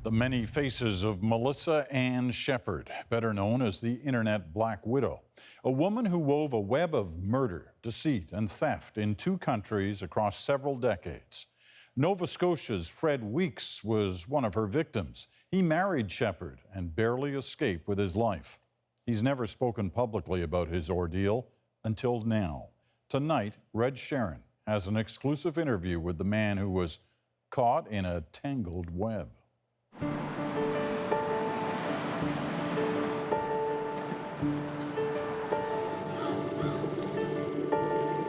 The many faces of Melissa Ann Shepard, better known as the Internet Black Widow, a woman who wove a web of murder, deceit, and theft in 2 countries across several decades. Nova Scotia's Fred Weeks was one of her victims. He married Shepard and barely escaped with his life. He's never spoken publicly about his ordeal until now. Tonight, Red Sharon has an exclusive interview with the man who was caught in a tangled web.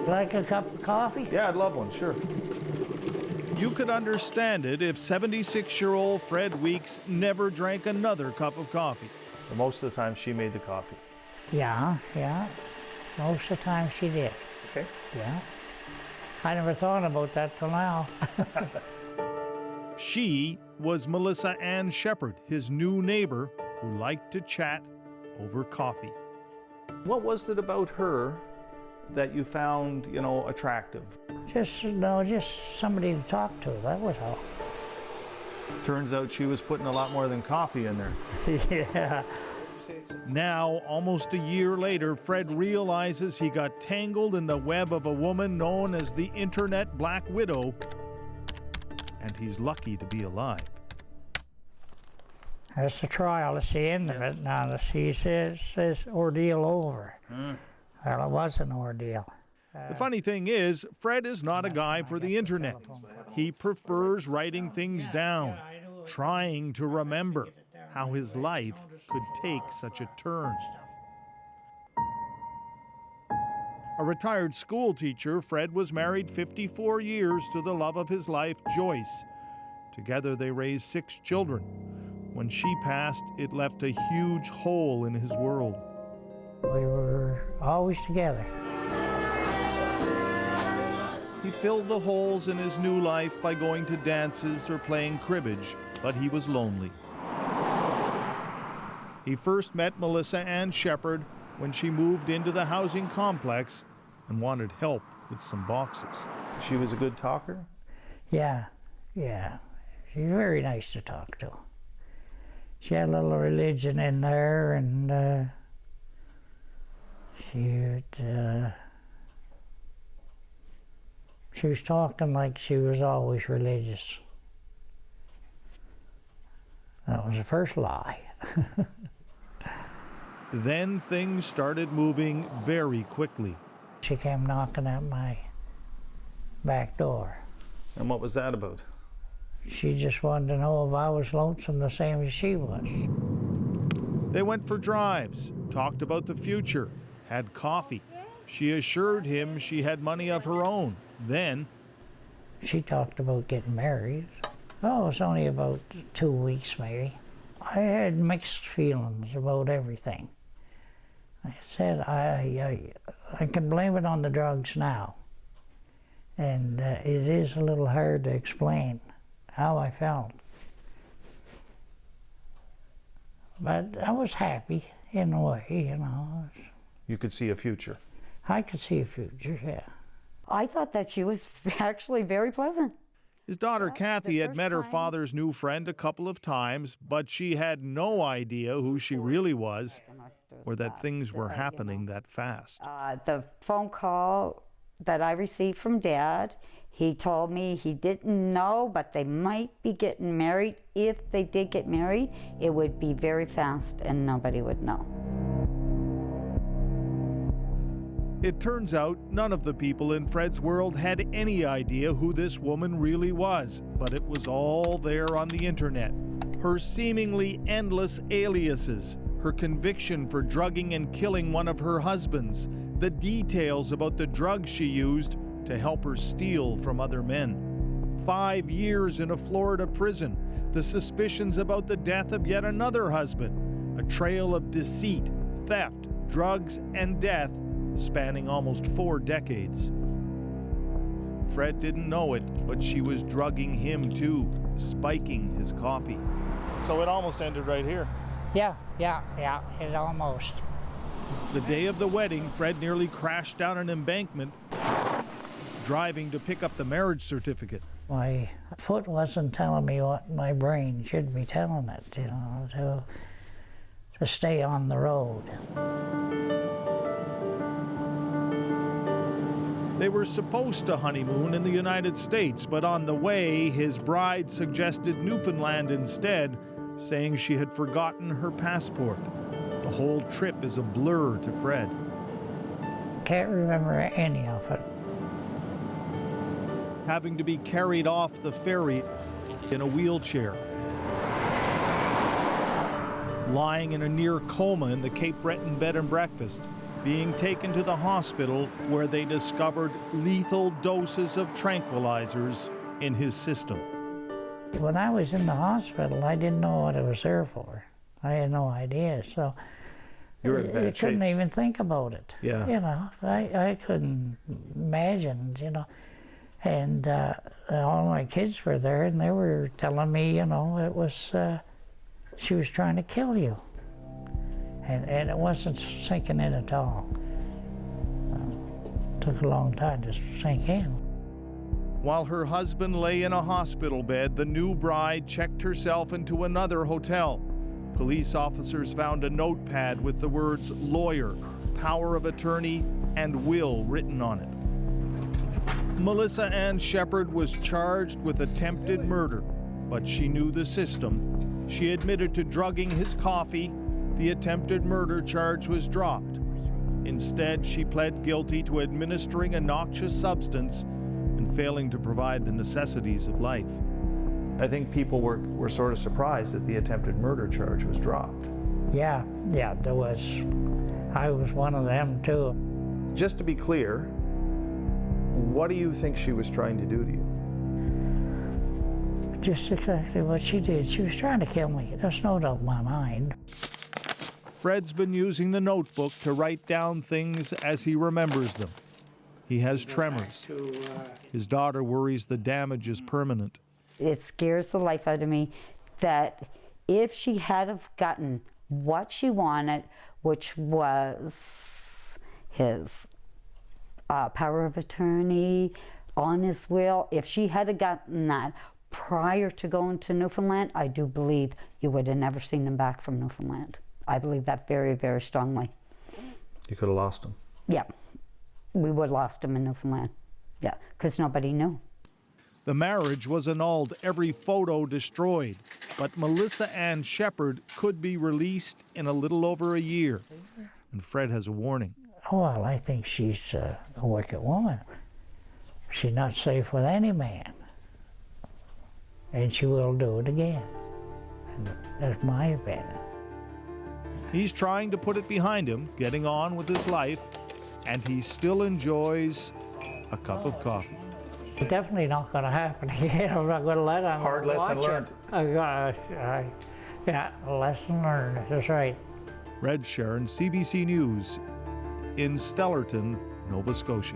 Like a cup of coffee? Yeah, I'd love one, sure. You could understand it if 76-year-old Fred Weeks never drank another cup of coffee. But most of the time, she made the coffee. Yeah. Most of the time she did. Okay. Yeah. I never thought about that till now. She was Melissa Ann Shepard, his new neighbor who liked to chat over coffee. What was it about her that you found, attractive? Just somebody to talk to, that was all. Turns out she was putting a lot more than coffee in there. Yeah. Now, almost a year later, Fred realizes he got tangled in the web of a woman known as the Internet Black Widow, and he's lucky to be alive. That's the trial. That's the end of it. Now, he says ordeal over. Well, it was an ordeal. The funny thing is, Fred is not a guy for the internet. He prefers writing things down, trying to remember how his life could take such a turn. A retired school teacher, Fred was married 54 years to the love of his life, Joyce. Together they raised 6 children. When she passed, it left a huge hole in his world. We were always together. He filled the holes in his new life by going to dances or playing cribbage, but he was lonely. He first met Melissa Ann Shepard when she moved into the housing complex and wanted help with some boxes. She was a good talker? Yeah. She's very nice to talk to. She had a little religion in there, and she was talking like she was always religious. That was the first lie. Then things started moving very quickly. She came knocking at my back door. And what was that about? She just wanted to know if I was lonesome the same as she was. They went for drives, talked about the future, had coffee. She assured him she had money of her own. Then she talked about getting married. Oh, it was only about 2 weeks maybe. I had mixed feelings about everything. I said I can blame it on the drugs now. And it is a little hard to explain how I felt. But I was happy in a way, You could see a future. I could see a future, yeah. I thought that she was actually very pleasant. his daughter Kathy had met her father's new friend a couple of times, but she had no idea who she really was or that things were happening that fast. The phone call that I received from Dad, he told me he didn't know, but they might be getting married. If they did get married, it would be very fast and nobody would know. It turns out none of the people in Fred's world had any idea who this woman really was, but it was all there on the internet. Her seemingly endless aliases, her conviction for drugging and killing one of her husbands, the details about the drugs she used to help her steal from other men. 5 years in a Florida prison, the suspicions about the death of yet another husband, a trail of deceit, theft, drugs, and death spanning almost 4 decades. Fred didn't know it, but she was drugging him too, spiking his coffee. So it almost ended right here. Yeah, it The day of the wedding, Fred nearly crashed down an embankment, driving to pick up the marriage certificate. My foot wasn't telling me what my brain should be telling it, to stay on the road. They were supposed to honeymoon in the United States, but on the way, his bride suggested Newfoundland instead, saying she had forgotten her passport. The whole trip is a blur to Fred. Can't remember any of it. Having to be carried off the ferry in a wheelchair. Lying in a near coma in the Cape Breton bed and breakfast. Being taken to the hospital where they discovered lethal doses of tranquilizers in his system. When I was in the hospital, I didn't know what I was there for. I had no idea, so you couldn't even think about it. Yeah. I couldn't imagine, And all my kids were there, and they were telling me, it was, she was trying to kill you. And it wasn't sinking in at all. Took a long time to sink in. While her husband lay in a hospital bed, the new bride checked herself into another hotel. Police officers found a notepad with the words lawyer, power of attorney, and will written on it. Melissa Ann Shepherd was charged with attempted murder, but she knew the system. She admitted to drugging his coffee. The attempted murder charge was dropped. Instead, she pled guilty to administering a noxious substance and failing to provide the necessities of life. I think people were sort of surprised that the attempted murder charge was dropped. Yeah, there was. I was one of them too. Just to be clear, what do you think she was trying to do to you? Just exactly what she did. She was trying to kill me. There's no doubt in my mind. Fred's been using the notebook to write down things as he remembers them. He has tremors. His daughter worries the damage is permanent. It scares the life out of me that if she had have gotten what she wanted, which was his power of attorney on his will, if she had have gotten that prior to going to Newfoundland, I do believe you would have never seen him back from Newfoundland. I believe that very, very strongly. You could have lost him. Yeah, we would have lost him in Newfoundland. Yeah, because nobody knew. The marriage was annulled, every photo destroyed, but Melissa Ann Shepherd could be released in a little over a year. And Fred has a warning. Well, I think she's a wicked woman. She's not safe with any man. And she will do it again. And that's my opinion. He's trying to put it behind him, getting on with his life, and he still enjoys a cup of coffee. It's definitely not going to happen again. I'm not going to let him Hard lesson learned. Yeah, a lesson learned. That's right. Red Sharon, CBC News, in Stellarton, Nova Scotia.